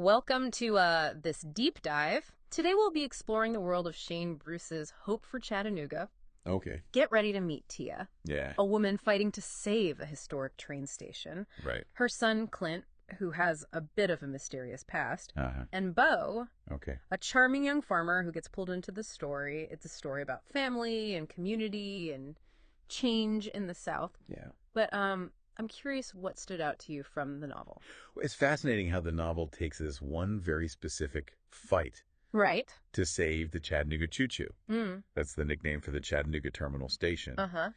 Welcome to this deep dive. Today we'll be exploring the world of Shane Bruce's Hope for Chattanooga. Okay. Get ready to meet Tia, Yeah. a woman fighting to save a historic train station. Right. Her son, Clint, who has a bit of a mysterious past, Uh-huh. and Bo, Okay. a charming young farmer who gets pulled into the story. It's a story about family and community and change in the South. Yeah. But I'm curious what stood out to you from the novel. It's fascinating how the novel takes this one very specific fight Right. to save the Chattanooga Choo-Choo. Mm. That's the nickname for the Chattanooga Terminal Station. Uh-huh.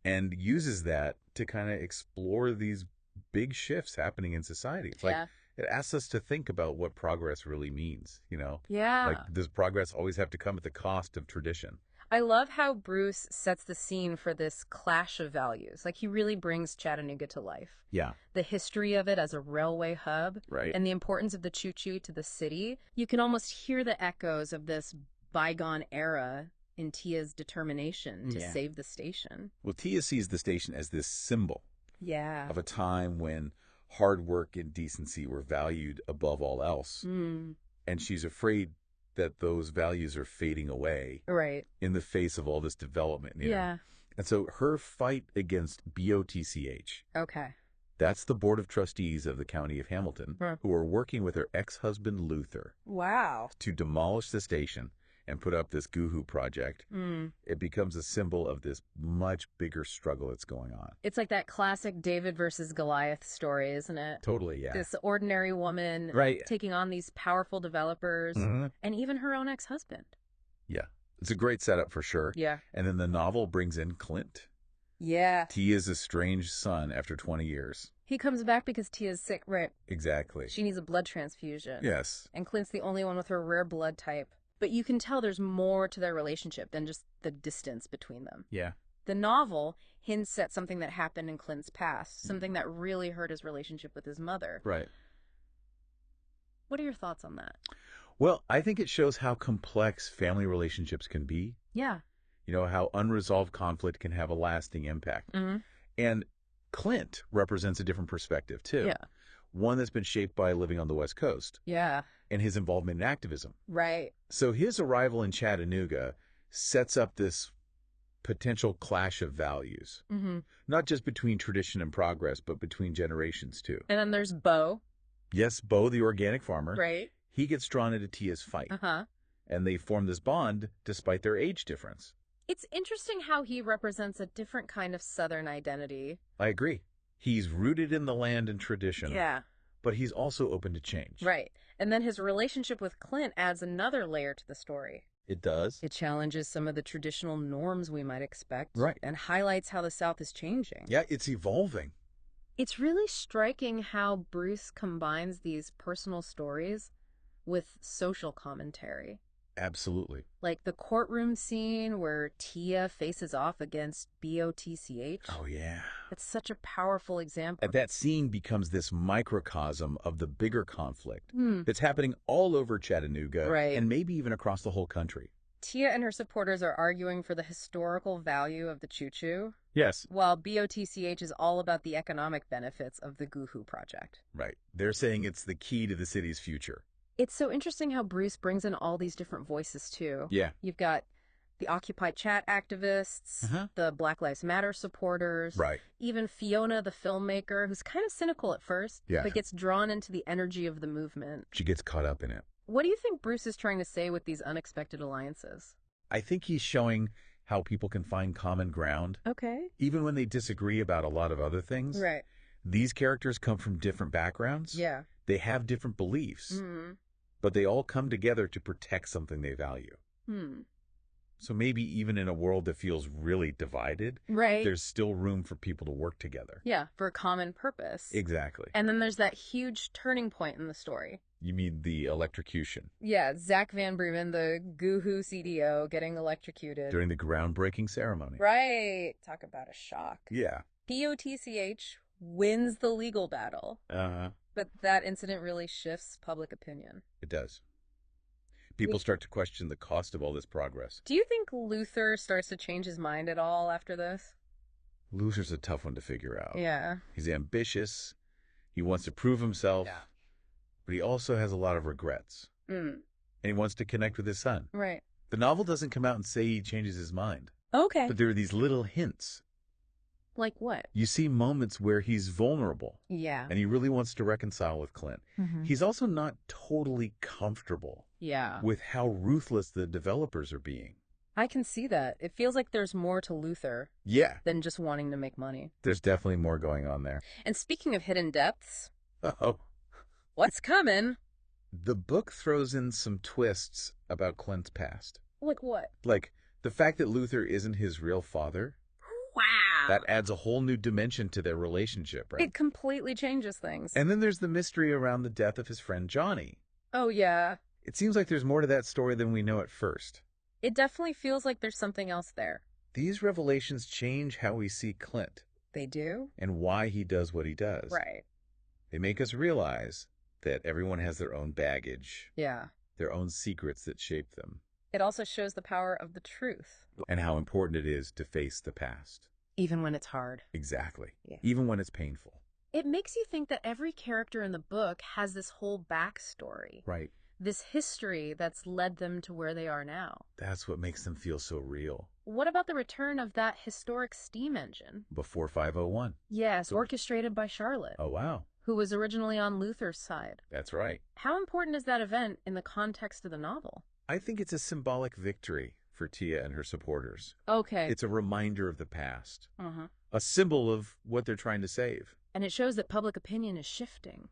And uses that to kind of explore these big shifts happening in society. It's like it asks us to think about what progress really means, you know? Yeah. Like, does progress always have to come at the cost of tradition? I love how Bruce sets the scene for this clash of values. Like, he really brings Chattanooga to life. Yeah. The history of it as a railway hub, Right. and the importance of the choo-choo to the city. You can almost hear the echoes of this bygone era in Tia's determination to save the station. Well, Tia sees the station as this symbol Yeah. of a time when hard work and decency were valued above all else. Mm. And she's afraid that those values are fading away Right. in the face of all this development. You know? Yeah. And so her fight against BOTCH, Okay. that's the Board of Trustees of the County of Hamilton, who are working with her ex-husband Luther Wow. to demolish the station and put up this Goohoo project. It becomes a symbol of this much bigger struggle that's going on. It's like that classic David versus Goliath story, isn't it? Totally, yeah. This ordinary woman taking on these powerful developers and even her own ex-husband. Yeah. It's a great setup for sure. Yeah. And then the novel brings in Clint. Yeah. Tia's estranged son after 20 years. He comes back because Tia's sick, right? Exactly. She needs a blood transfusion. Yes. And Clint's the only one with her rare blood type. But you can tell there's more to their relationship than just the distance between them. Yeah. The novel hints at something that happened in Clint's past, something that really hurt his relationship with his mother. Right. What are your thoughts on that? Well, I think it shows how complex family relationships can be. Yeah. You know, how unresolved conflict can have a lasting impact. And Clint represents a different perspective, too. Yeah. One that's been shaped by living on the West Coast. Yeah. And his involvement in activism. Right. So his arrival in Chattanooga sets up this potential clash of values. Not just between tradition and progress, but between generations, too. And then there's Bo. Yes, Bo, the organic farmer. Right. He gets drawn into Tia's fight. And they form this bond despite their age difference. It's interesting how he represents a different kind of Southern identity. I agree. He's rooted in the land and tradition. Yeah. But he's also open to change. Right. And then his relationship with Clint adds another layer to the story. It does. It challenges some of the traditional norms we might expect. Right. And highlights how the South is changing. Yeah, it's evolving. It's really striking how Bruce combines these personal stories with social commentary. Absolutely. Like the courtroom scene where Tia faces off against BOTCH. Oh, yeah. It's such a powerful example. And that scene becomes this microcosm of the bigger conflict that's happening all over Chattanooga and maybe even across the whole country. Tia and her supporters are arguing for the historical value of the choo-choo. Yes. While BOTCH is all about the economic benefits of the Goohoo project. Right. They're saying it's the key to the city's future. It's so interesting how Bruce brings in all these different voices, too. Yeah. You've got the Occupy Chat activists, the Black Lives Matter supporters, even Fiona, the filmmaker, who's kind of cynical at first, but gets drawn into the energy of the movement. She gets caught up in it. What do you think Bruce is trying to say with these unexpected alliances? I think he's showing how people can find common ground. Okay. Even when they disagree about a lot of other things. Right. These characters come from different backgrounds. Yeah. They have different beliefs. But they all come together to protect something they value. So maybe even in a world that feels really divided, there's still room for people to work together. Yeah, for a common purpose. Exactly. And then there's that huge turning point in the story. You mean the electrocution? Yeah, Zach Van Bremen, the Goohoo CDO, getting electrocuted. During the groundbreaking ceremony. Right. Talk about a shock. Yeah. BOTCH wins the legal battle. But that incident really shifts public opinion. It does. People start to question the cost of all this progress. Do you think Luther starts to change his mind at all after this? Luther's a tough one to figure out. Yeah. He's ambitious. He wants to prove himself. Yeah. but he also has a lot of regrets. And he wants to connect with his son. Right. The novel doesn't come out and say he changes his mind. Okay. But there are these little hints. Like what? You see moments where he's vulnerable. Yeah. And he really wants to reconcile with Clint. He's also not totally comfortable with how ruthless the developers are being. I can see that. It feels like there's more to Luther than just wanting to make money. There's definitely more going on there. And speaking of hidden depths, Uh-oh. What's coming? The book throws in some twists about Clint's past. Like what? Like the fact that Luther isn't his real father. Wow. That adds a whole new dimension to their relationship, right? It completely changes things. And then there's the mystery around the death of his friend Johnny. Oh, yeah. It seems like there's more to that story than we know at first. It definitely feels like there's something else there. These revelations change how we see Clint. They do? And why he does what he does. Right. They make us realize that everyone has their own baggage. Yeah. Their own secrets that shape them. It also shows the power of the truth. And how important it is to face the past. Even when it's hard. Exactly. Yeah. Even when it's painful. It makes you think that every character in the book has this whole backstory. Right. This history that's led them to where they are now. That's what makes them feel so real. What about the return of that historic steam engine? Before 501. Yes, orchestrated by Charlotte. Oh, wow. Who was originally on Luther's side. That's right. How important is that event in the context of the novel? I think it's a symbolic victory for Tia and her supporters. Okay. It's a reminder of the past. A symbol of what they're trying to save. And it shows that public opinion is shifting.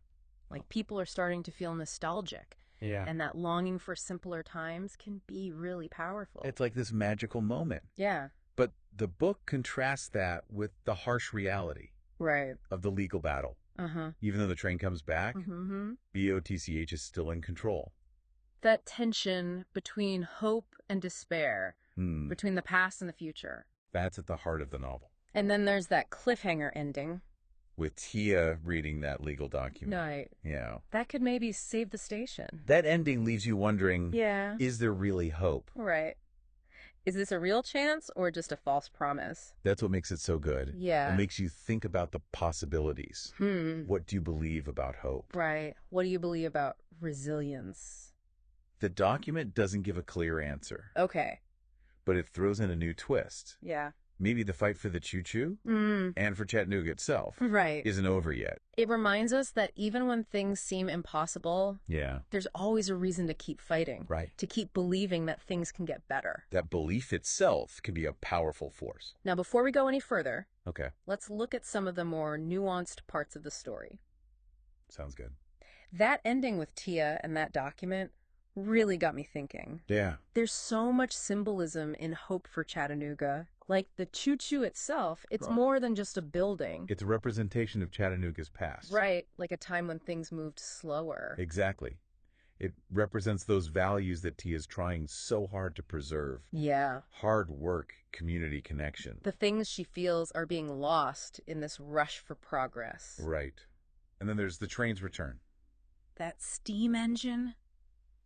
Like people are starting to feel nostalgic. Yeah. And that longing for simpler times can be really powerful. It's like this magical moment. Yeah. But the book contrasts that with the harsh reality. Right. Of the legal battle. Even though the train comes back, BOTCH is still in control. That tension between hope and despair, between the past and the future. That's at the heart of the novel. And then there's that cliffhanger ending. With Tia reading that legal document. Right. Yeah. That could maybe save the station. That ending leaves you wondering, is there really hope? Right. Is this a real chance or just a false promise? That's what makes it so good. Yeah. It makes you think about the possibilities. What do you believe about hope? Right. What do you believe about resilience? The document doesn't give a clear answer. Okay. But it throws in a new twist. Yeah. Maybe the fight for the choo-choo and for Chattanooga itself isn't over yet. It reminds us that even when things seem impossible, there's always a reason to keep fighting. Right. To keep believing that things can get better. That belief itself can be a powerful force. Now, before we go any further, okay, let's look at some of the more nuanced parts of the story. Sounds good. That ending with Tia and that document really got me thinking. Yeah. There's so much symbolism in hope for Chattanooga. Like the choo-choo itself, it's more than just a building. It's a representation of Chattanooga's past. Right, like a time when things moved slower. Exactly. It represents those values that Tia is trying so hard to preserve. Yeah. Hard work, community connection. The things she feels are being lost in this rush for progress. Right. And then there's the train's return. That steam engine,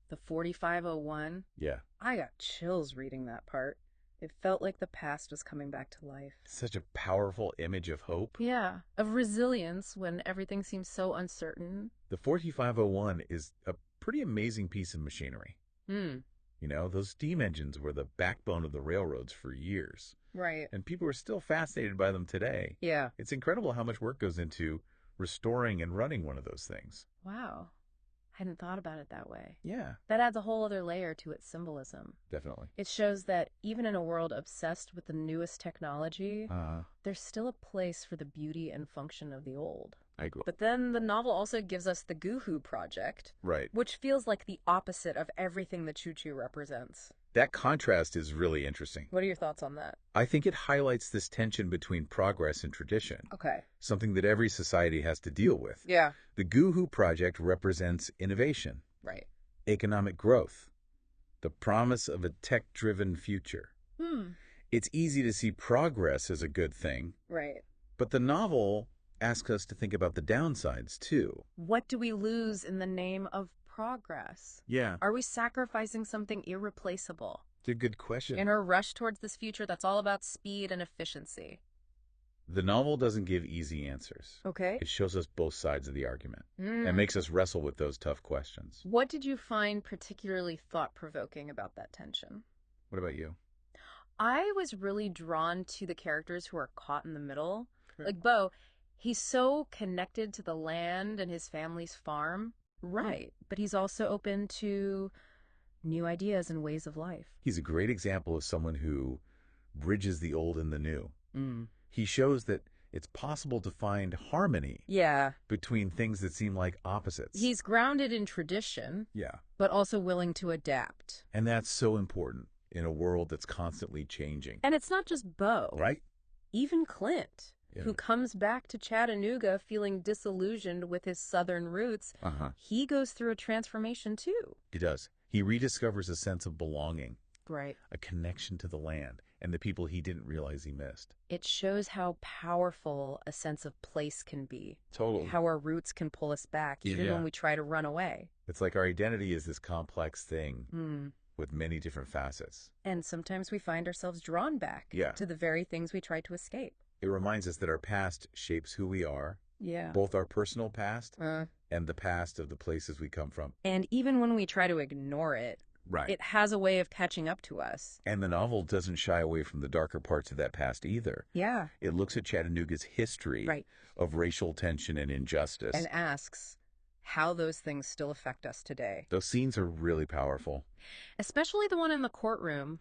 the 4501. Yeah. I got chills reading that part. It felt like the past was coming back to life. Such a powerful image of hope. Yeah, of resilience when everything seems so uncertain. The 4501 is a pretty amazing piece of machinery. You know, those steam engines were the backbone of the railroads for years. Right. And people are still fascinated by them today. Yeah. It's incredible how much work goes into restoring and running one of those things. Wow. I hadn't thought about it that way. Yeah. That adds a whole other layer to its symbolism. Definitely. It shows that even in a world obsessed with the newest technology, there's still a place for the beauty and function of the old. I agree. But then the novel also gives us the Goohoo Project. Right. Which feels like the opposite of everything the choo-choo represents. That contrast is really interesting. What are your thoughts on that? I think it highlights this tension between progress and tradition. Okay. Something that every society has to deal with. Yeah. The Goohoo Project represents innovation. Right. Economic growth. The promise of a tech-driven future. It's easy to see progress as a good thing. Right. But the novel asks us to think about the downsides, too. What do we lose in the name of progress? Yeah. Are we sacrificing something irreplaceable? It's a good question. In our rush towards this future that's all about speed and efficiency. The novel doesn't give easy answers. Okay. It shows us both sides of the argument and makes us wrestle with those tough questions. What did you find particularly thought-provoking about that tension? What about you? I was really drawn to the characters who are caught in the middle. Like Bo, he's so connected to the land and his family's farm. Right. But he's also open to new ideas and ways of life. He's a great example of someone who bridges the old and the new. He shows that it's possible to find harmony between things that seem like opposites. He's grounded in tradition, but also willing to adapt. And that's so important in a world that's constantly changing. And it's not just Bo. Right. Even Clint, who comes back to Chattanooga feeling disillusioned with his Southern roots, he goes through a transformation too. He does. He rediscovers a sense of belonging. Right. A connection to the land and the people he didn't realize he missed. It shows how powerful a sense of place can be. Totally. How our roots can pull us back, even when we try to run away. It's like our identity is this complex thing with many different facets. And sometimes we find ourselves drawn back to the very things we tried to escape. It reminds us that our past shapes who we are. Yeah. Both our personal past and the past of the places we come from. And even when we try to ignore it, it has a way of catching up to us. And the novel doesn't shy away from the darker parts of that past either. Yeah. It looks at Chattanooga's history of racial tension and injustice. And asks how those things still affect us today. Those scenes are really powerful. Especially the one in the courtroom,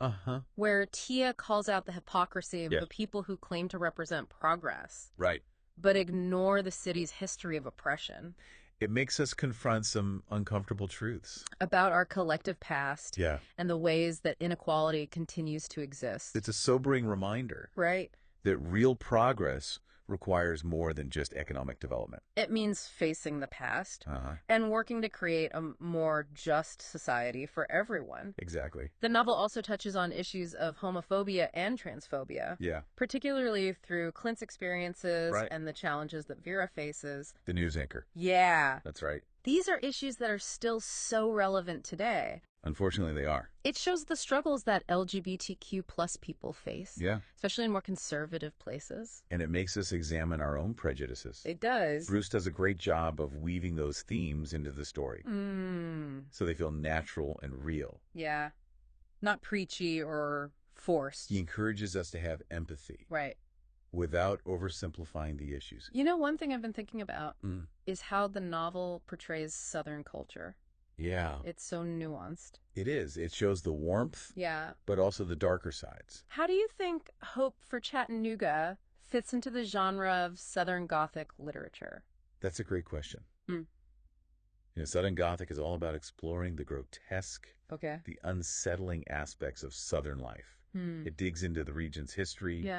where Tia calls out the hypocrisy of the people who claim to represent progress. Right. But ignore the city's history of oppression. It makes us confront some uncomfortable truths. About our collective past and the ways that inequality continues to exist. It's a sobering reminder. Right. That real progress requires more than just economic development. It means facing the past and working to create a more just society for everyone. Exactly. The novel also touches on issues of homophobia and transphobia. Yeah. Particularly through Clint's experiences and the challenges that Vera faces. The news anchor. Yeah. That's right. These are issues that are still so relevant today. Unfortunately, they are. It shows the struggles that LGBTQ plus people face. Yeah. Especially in more conservative places. And it makes us examine our own prejudices. It does. Bruce does a great job of weaving those themes into the story. So they feel natural and real. Yeah. Not preachy or forced. He encourages us to have empathy. Right. Without oversimplifying the issues. You know, one thing I've been thinking about is how the novel portrays Southern culture. Yeah. It's so nuanced. It is. It shows the warmth, but also the darker sides. How do you think Hope for Chattanooga fits into the genre of Southern Gothic literature? That's a great question. You know, Southern Gothic is all about exploring the grotesque, the unsettling aspects of Southern life. It digs into the region's history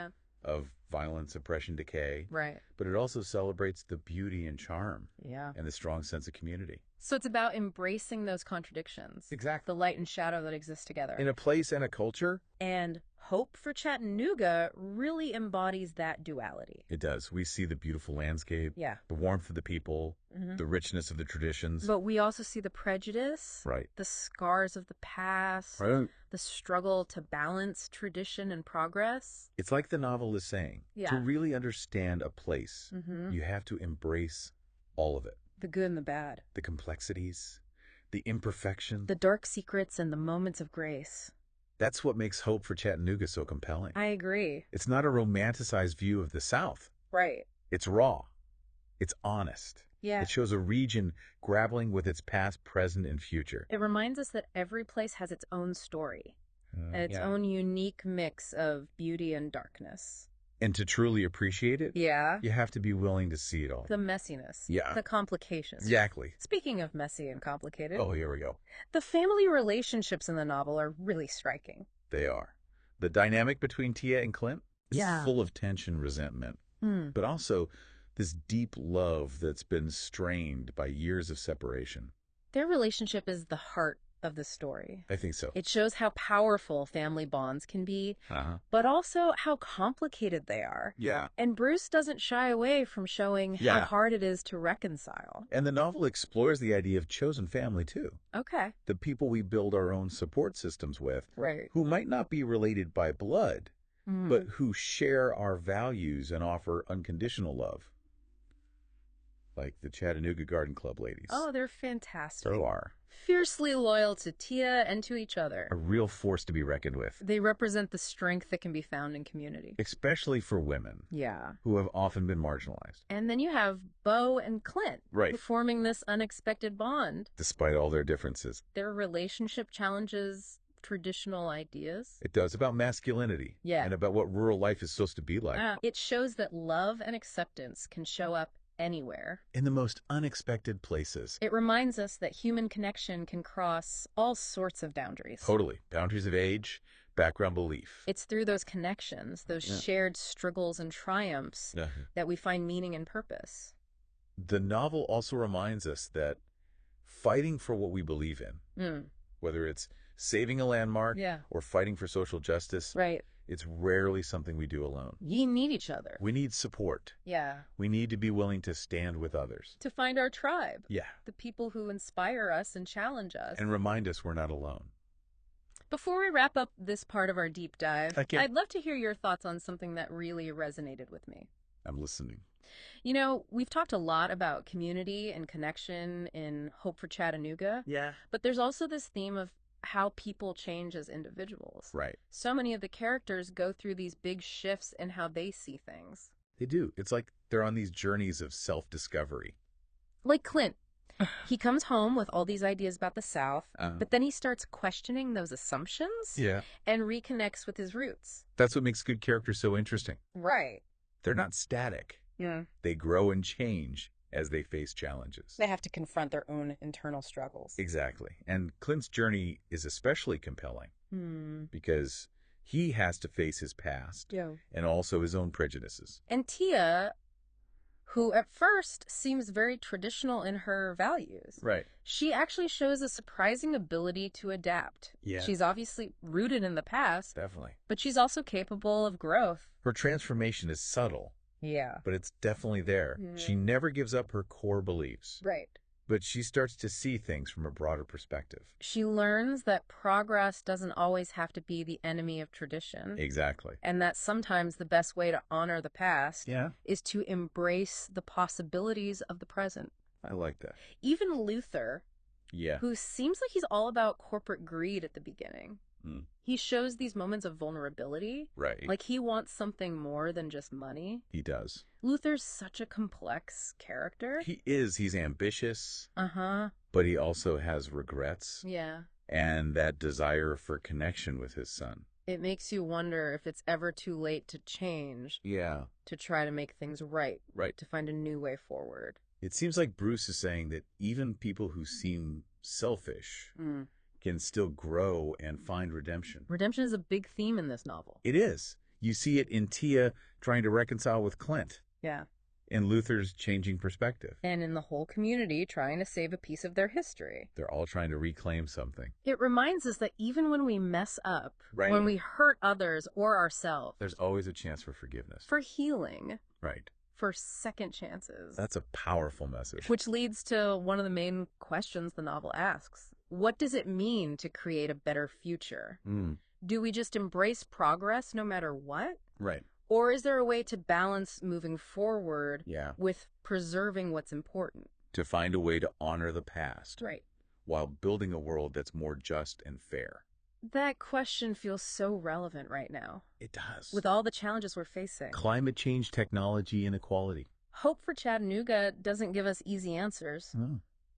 of violence, oppression, decay. Right. But it also celebrates the beauty and charm and the strong sense of community. So it's about embracing those contradictions. Exactly. The light and shadow that exist together. In a place and a culture. And Hope for Chattanooga really embodies that duality. It does. We see the beautiful landscape, the warmth of the people, the richness of the traditions. But we also see the prejudice, the scars of the past, the struggle to balance tradition and progress. It's like the novel is saying, to really understand a place, you have to embrace all of it. The good and the bad. The complexities, the imperfection. The dark secrets and the moments of grace. That's what makes Hope for Chattanooga so compelling. I agree. It's not a romanticized view of the South. Right. It's raw. It's honest. Yeah. It shows a region grappling with its past, present, and future. It reminds us that every place has its own story and its own unique mix of beauty and darkness. And to truly appreciate it, you have to be willing to see it all. The messiness. Yeah. The complications. Exactly. Speaking of messy and complicated. Oh, here we go. The family relationships in the novel are really striking. They are. The dynamic between Tia and Clint is full of tension, resentment, but also this deep love that's been strained by years of separation. Their relationship is the heart of the story. I think so. It shows how powerful family bonds can be, but also how complicated they are. Yeah. And Bruce doesn't shy away from showing how hard it is to reconcile. And the novel explores the idea of chosen family, too. Okay. The people we build our own support systems with, right, who might not be related by blood, but who share our values and offer unconditional love. Like the Chattanooga Garden Club ladies. Oh, they're fantastic. They are. Fiercely loyal to Tia and to each other. A real force to be reckoned with. They represent the strength that can be found in community. Especially for women. Yeah. Who have often been marginalized. And then you have Bo and Clint. Right. Forming this unexpected bond. Despite all their differences. Their relationship challenges traditional ideas. It does, about masculinity. Yeah. And about what rural life is supposed to be like. It shows that love and acceptance can show up anywhere. In the most unexpected places. It reminds us that human connection can cross all sorts of boundaries. Totally. Boundaries of age, background belief. It's through those connections, those shared struggles and triumphs, that we find meaning and purpose. The novel also reminds us that fighting for what we believe in, whether it's saving a landmark or fighting for social justice, it's rarely something we do alone. We need each other. We need support. Yeah. We need to be willing to stand with others. To find our tribe. Yeah. The people who inspire us and challenge us. And remind us we're not alone. Before we wrap up this part of our deep dive, I'd love to hear your thoughts on something that really resonated with me. I'm listening. You know, we've talked a lot about community and connection in Hope for Chattanooga. Yeah. But there's also this theme of how people change as individuals. Right. So many of the characters go through these big shifts in how they see things. They do. It's like they're on these journeys of self-discovery. Like Clint. He comes home with all these ideas about the South, but then he starts questioning those assumptions and reconnects with his roots. That's what makes good characters so interesting. Right. They're not static. Yeah. They grow and change as they face challenges. They have to confront their own internal struggles. Exactly. And Clint's journey is especially compelling because he has to face his past and also his own prejudices. And Tia, who at first seems very traditional in her values, she actually shows a surprising ability to adapt. Yeah. She's obviously rooted in the past. Definitely. But she's also capable of growth. Her transformation is subtle. Yeah. But it's definitely there. She never gives up her core beliefs. Right. But she starts to see things from a broader perspective. She learns that progress doesn't always have to be the enemy of tradition. Exactly. And that sometimes the best way to honor the past is to embrace the possibilities of the present. I like that. Even Luther, who seems like he's all about corporate greed at the beginning, he shows these moments of vulnerability. Right. Like he wants something more than just money. He does. Luther's such a complex character. He is. He's ambitious. Uh-huh. But he also has regrets. Yeah. And that desire for connection with his son. It makes you wonder if it's ever too late to change. Yeah. To try to make things right. Right. To find a new way forward. It seems like Bruce is saying that even people who seem selfish can still grow and find redemption. Redemption is a big theme in this novel. It is. You see it in Tia trying to reconcile with Clint. Yeah. In Luther's changing perspective. And in the whole community trying to save a piece of their history. They're all trying to reclaim something. It reminds us that even when we mess up, when we hurt others or ourselves, there's always a chance for forgiveness. For healing. Right. For second chances. That's a powerful message. Which leads to one of the main questions the novel asks. What does it mean to create a better future? Do we just embrace progress no matter what? Right. Or is there a way to balance moving forward with preserving what's important? To find a way to honor the past. Right. While building a world that's more just and fair. That question feels so relevant right now. It does. With all the challenges we're facing. Climate change, technology, inequality. Hope for Chattanooga doesn't give us easy answers.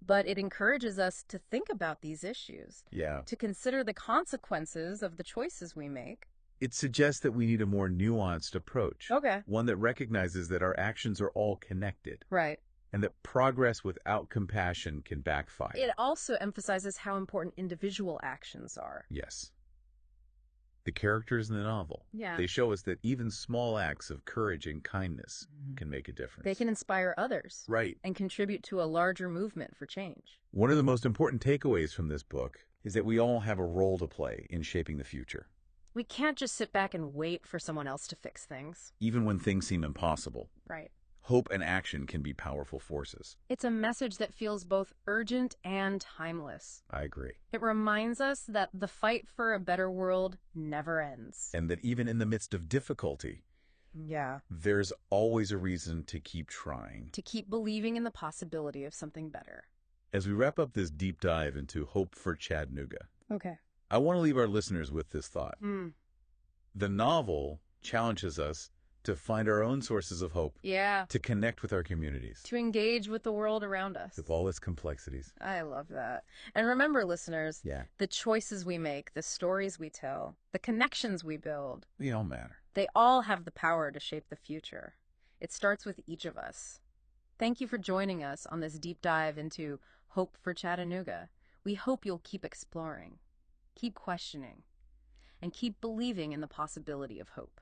But it encourages us to think about these issues. Yeah. To consider the consequences of the choices we make. It suggests that we need a more nuanced approach. Okay. One that recognizes that our actions are all connected. Right. And that progress without compassion can backfire. It also emphasizes how important individual actions are. Yes. The characters in the novel, they show us that even small acts of courage and kindness can make a difference. They can inspire others. Right. And contribute to a larger movement for change. One of the most important takeaways from this book is that we all have a role to play in shaping the future. We can't just sit back and wait for someone else to fix things. Even when things seem impossible. Right. hope and action can be powerful forces. It's a message that feels both urgent and timeless. I agree. It reminds us that the fight for a better world never ends. And that even in the midst of difficulty, there's always a reason to keep trying. To keep believing in the possibility of something better. As we wrap up this deep dive into Hope for Chattanooga, I want to leave our listeners with this thought. The novel challenges us to find our own sources of hope. To connect with our communities. To engage with the world around us. With all its complexities. I love that. And remember, listeners, the choices we make, the stories we tell, the connections we build. They all matter. They all have the power to shape the future. It starts with each of us. Thank you for joining us on this deep dive into Hope for Chattanooga. We hope you'll keep exploring, keep questioning, and keep believing in the possibility of hope.